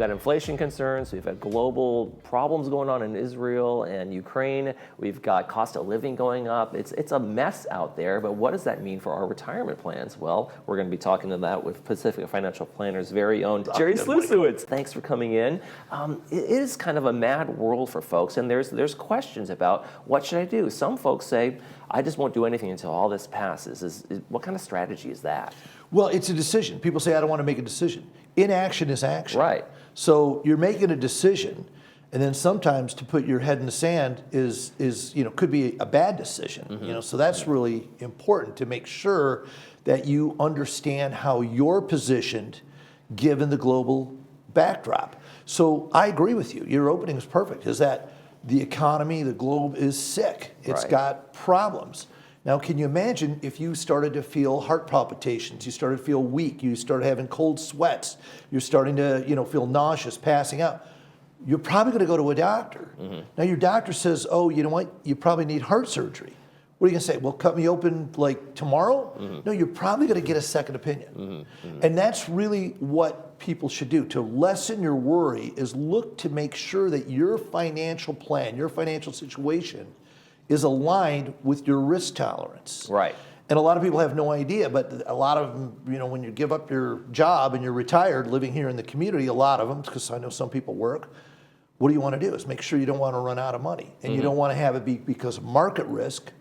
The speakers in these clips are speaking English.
got inflation concerns, we've got global problems going on in Israel and Ukraine, we've got cost of living going up. It's a mess out there, but what does that mean for our retirement plans? Well, we're going to be talking to that with Pacific Financial Planner's very own Jerry Slusowitz. Thanks for coming in. It is kind of a mad world for folks, and there's questions about what should I do? Some folks say, I just won't do anything until all this passes. What kind of strategy is that? Well, it's a decision. People say, I don't want to make a decision. Inaction is action. Right. So you're making a decision, and then sometimes to put your head in the sand is could be a bad decision. So that's really important to make sure that you understand how you're positioned given the global backdrop. So I agree with you. Your opening is perfect, is that the economy, the globe is sick. It's got problems. Now, can you imagine if you started to feel heart palpitations, you started to feel weak, you started having cold sweats, you're starting to feel nauseous, passing out, you're probably going to go to a doctor. Now, your doctor says, oh, you know what, you probably need heart surgery. What are you going to say? Well, cut me open like tomorrow? No, you're probably going to get a second opinion. And that's really what people should do. To lessen your worry is look to make sure that your financial plan, your financial situation is aligned with your risk tolerance. Right. And a lot of people have no idea, but a lot of them, when you give up your job and you're retired, living here in the community, a lot of them, because I know some people work, what do you want to do is make sure you don't want to run out of money. And you don't want to have it be because of market risk.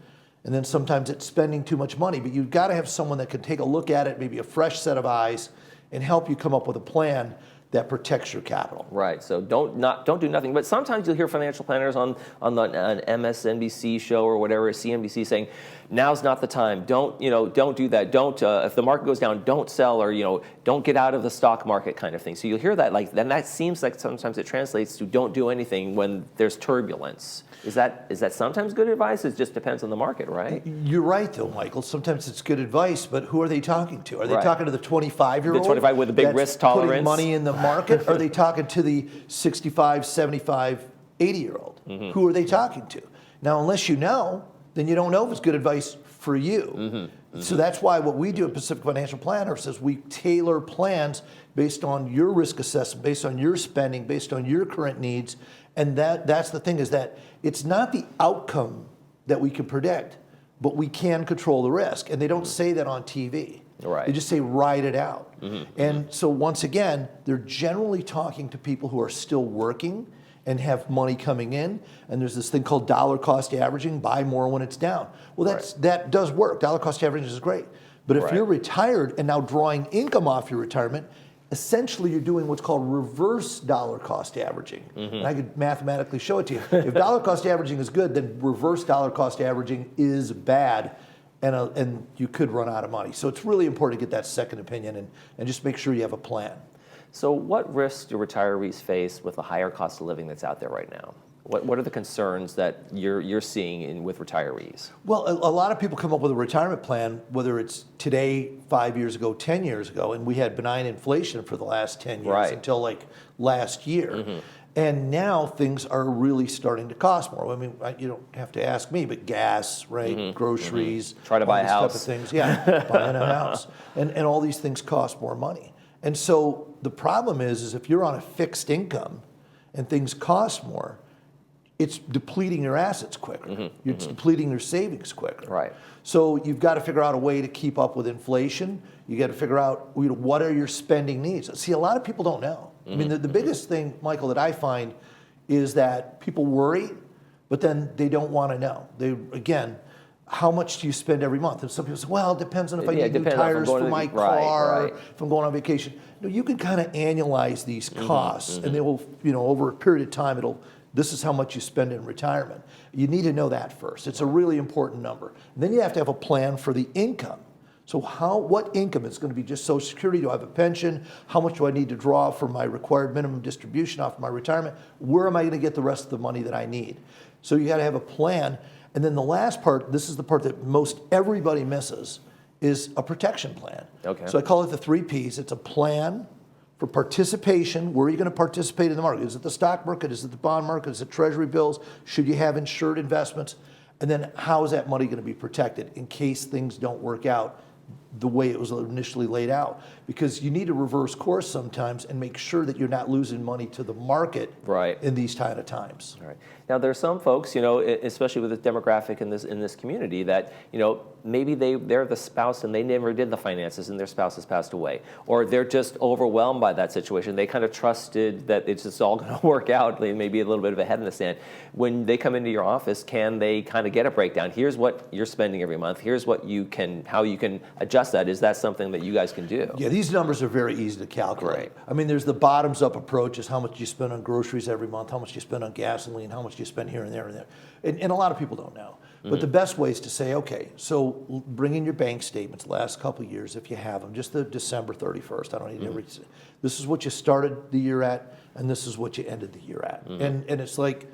And then sometimes it's spending too much money, but you've got to have someone that can take a look at it, maybe a fresh set of eyes, and help you come up with a plan that protects your capital. Right. So don't do nothing. But sometimes you'll hear financial planners on an MSNBC show or whatever, CNBC, saying, "Now's not the time. Don't do that. Don't if the market goes down, don't sell, or don't get out of the stock market," kind of thing. So you'll hear that then that seems like sometimes it translates to don't do anything when there's turbulence. Is that sometimes good advice? It just depends on the market, right? You're right, though, Michael. Sometimes it's good advice, but who are they talking to? Are they talking to the 25-year-old? The 25 with a big risk tolerance. Putting money in the market? Or are they talking to the 65, 75, 80-year-old? Who are they talking to? Now, unless you know, then you don't know if it's good advice for you. So that's why what we do at Pacific Financial Planners is we tailor plans based on your risk assessment, based on your spending, based on your current needs. And that's the thing, is that it's not the outcome that we can predict, but we can control the risk. And they don't say that on TV. Right. They just say ride it out. And so once again, they're generally talking to people who are still working and have money coming in. And there's this thing called dollar cost averaging, buy more when it's down. Well, that does work. Dollar cost averaging is great. But if you're retired and now drawing income off your retirement, essentially you're doing what's called reverse dollar cost averaging. And I could mathematically show it to you. If dollar cost averaging is good, then reverse dollar cost averaging is bad, and you could run out of money. So it's really important to get that second opinion and just make sure you have a plan. So what risks do retirees face with the higher cost of living that's out there right now? What are the concerns that you're seeing with retirees? Well, a lot of people come up with a retirement plan, whether it's today, 5 years ago, 10 years ago, and we had benign inflation for the last 10 years until like last year. And now things are really starting to cost more. I mean, you don't have to ask me, but gas, right, groceries, try to buy a house, type of things. Yeah, buying a house, and all these things cost more money. And so the problem is if you're on a fixed income and things cost more, it's depleting your assets quicker. It's depleting your savings quicker. Right. So you've got to figure out a way to keep up with inflation. You got to figure out what are your spending needs. See, a lot of people don't know. I mean, the biggest thing, Michael, that I find is that people worry, but then they don't want to know. Again, how much do you spend every month? And some people say, well, it depends on if I need new tires for my car, if I'm going on vacation. No, you can kind of annualize these costs, and they will, over a period of time, this is how much you spend in retirement. You need to know that first. It's a really important number. And then you have to have a plan for the income. So what income is going to be just Social Security? Do I have a pension? How much do I need to draw for my required minimum distribution off of my retirement? Where am I going to get the rest of the money that I need? So you got to have a plan. And then the last part, this is the part that most everybody misses, is a protection plan. Okay. So I call it the 3 Ps. It's a plan for participation. Where are you going to participate in the market? Is it the stock market? Is it the bond market? Is it treasury bills? Should you have insured investments? And then how is that money going to be protected in case things don't work out the way it was initially laid out, because you need to reverse course sometimes and make sure that you're not losing money to the market Right. in these kind of times. All right. Now, there are some folks, especially with the demographic in this community, that maybe they're the spouse and they never did the finances and their spouse has passed away, or they're just overwhelmed by that situation. They kind of trusted that it's just all going to work out. They may be a little bit of a head in the sand. When they come into your office, can they kind of get a breakdown? Here's what you're spending every month. Here's what how you can adjust that. Is that something that you guys can do? Yeah, these numbers are very easy to calculate. Right. I mean, there's the bottoms-up approach, is how much you spend on groceries every month, how much you spend on gasoline, how much you spend here and there and there. And a lot of people don't know. But the best way is to say, okay, so bring in your bank statements the last couple of years, if you have them, just the December 31st. I don't need every. This is what you started the year at, and this is what you ended the year at. And it's like,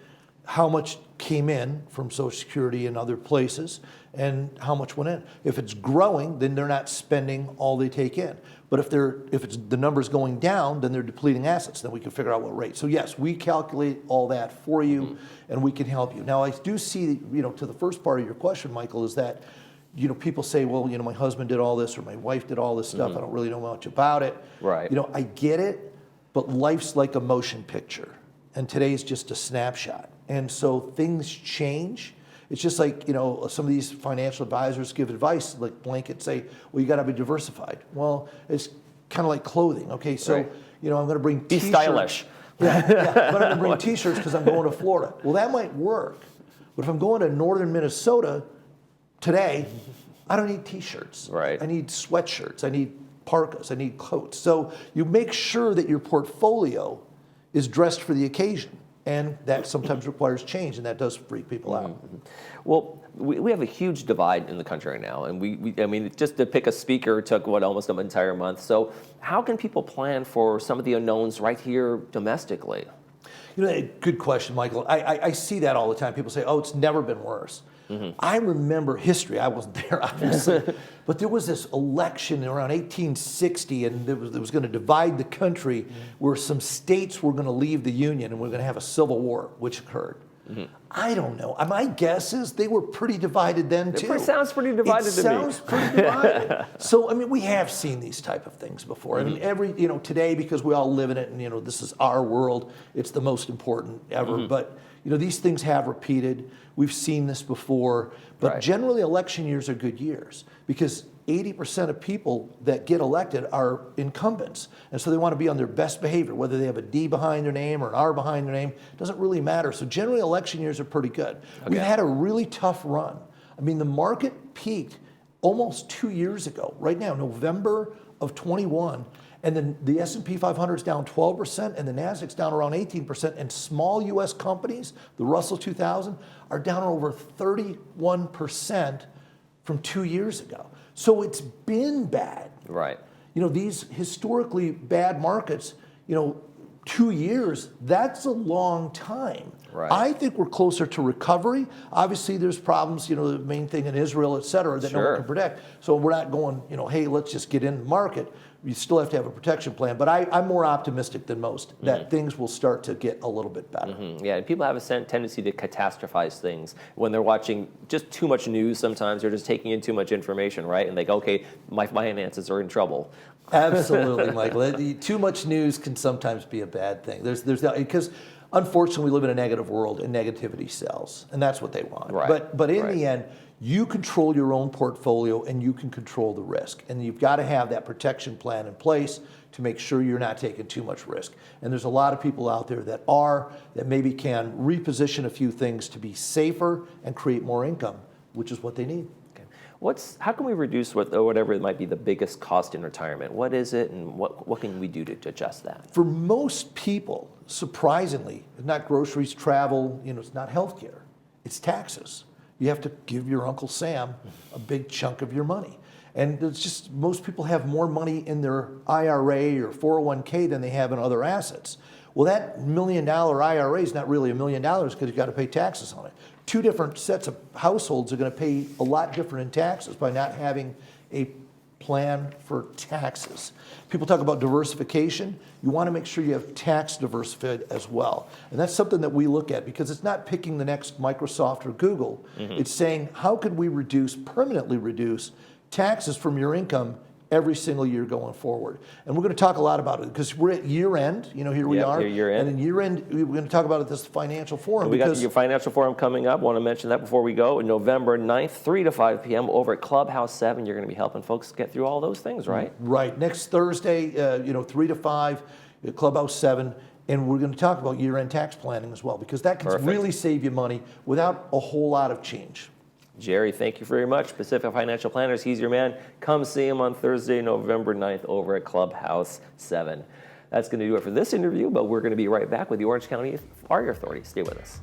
how much came in from Social Security and other places, and how much went in. If it's growing, then they're not spending all they take in. But if the number's going down, then they're depleting assets. Then we can figure out what rate. So yes, we calculate all that for you, and we can help you. Now, I do see, to the first part of your question, Michael, is that, people say, well, my husband did all this, or my wife did all this stuff. I don't really know much about it. Right. I get it, but life's like a motion picture, and today's just a snapshot. And so things change. It's just like, some of these financial advisors give advice, like blanket say, well, you got to be diversified. Well, it's kind of like clothing. Okay, so, Right. I'm going to bring Be t-shirts. stylish. Yeah, but I'm going to bring t-shirts because I'm going to Florida. Well, that might work. But if I'm going to northern Minnesota today, I don't need t-shirts. Right. I need sweatshirts. I need parkas. I need coats. So you make sure that your portfolio is dressed for the occasion. And that sometimes requires change, and that does freak people out. Well, we have a huge divide in the country right now, and I mean, just to pick a speaker took almost an entire month. So how can people plan for some of the unknowns right here domestically? Good question, Michael. I see that all the time. People say, oh, it's never been worse. I remember history. I wasn't there, obviously. But there was this election around 1860, and it was going to divide the country, where some states were going to leave the Union, and we're going to have a civil war, which occurred. I don't know. My guess is they were pretty divided then, too. It sounds pretty divided to me. Sounds pretty divided. So, we have seen these type of things before. Today, because we all live in it, and, this is our world, it's the most important ever. But, these things have repeated. We've seen this before. But Right. generally, election years are good years, because 80% of people that get elected are incumbents. And so they want to be on their best behavior, whether they have a D behind their name or an R behind their name, doesn't really matter. So generally, election years are pretty good. Okay. We've had a really tough run. The market peaked almost 2 years ago. Right now, November of 21, and then the S&P 500 is down 12%, and the Nasdaq's down around 18%, and small U.S. companies, the Russell 2000, are down over 31% from 2 years ago. So it's been bad. Right. These historically bad markets, 2 years, that's a long time. Right. I think we're closer to recovery. Obviously, there's problems, the main thing in Israel, et cetera, that no one can predict. So we're not going, hey, let's just get in the market. You still have to have a protection plan. But I'm more optimistic than most that things will start to get a little bit better. Yeah, and people have a tendency to catastrophize things when they're watching just too much news. Sometimes they're just taking in too much information, right? And they go, okay, my finances are in trouble. Absolutely, Michael. Too much news can sometimes be a bad thing. Because unfortunately, we live in a negative world, and negativity sells, and that's what they want. Right. But in the end, you control your own portfolio, and you can control the risk. And you've got to have that protection plan in place to make sure you're not taking too much risk. And there's a lot of people out there that maybe can reposition a few things to be safer and create more income, which is what they need. How can we reduce whatever might be the biggest cost in retirement? What is it, and what can we do to adjust that? For most people, surprisingly, it's not groceries, travel, it's not healthcare, it's taxes. You have to give your Uncle Sam a big chunk of your money. And it's just, most people have more money in their IRA or 401k than they have in other assets. Well, that $1 million IRA is not really $1 million because you've got to pay taxes on it. Two different sets of households are going to pay a lot different in taxes by not having a plan for taxes. People talk about diversification. You want to make sure you have tax diversified as well. And that's something that we look at, because it's not picking the next Microsoft or Google. It's saying, how could we permanently reduce taxes from your income every single year going forward. And we're going to talk a lot about it because we're at year end, here we Yep, are. year end. And in year end, we're going to talk about it at this financial forum. And we got because your financial forum coming up. Want to mention that before we go. November 9th, 3 to 5 p.m. over at Clubhouse 7. You're going to be helping folks get through all those things, right? Right. Next Thursday, 3 to 5, at Clubhouse 7. And we're going to talk about year-end tax planning as well, because that can Perfect. really save you money without a whole lot of change. Jerry, thank you very much. Pacific Financial Planners, he's your man. Come see him on Thursday, November 9th over at Clubhouse 7. That's going to do it for this interview, but we're going to be right back with the Orange County Fire Authority. Stay with us.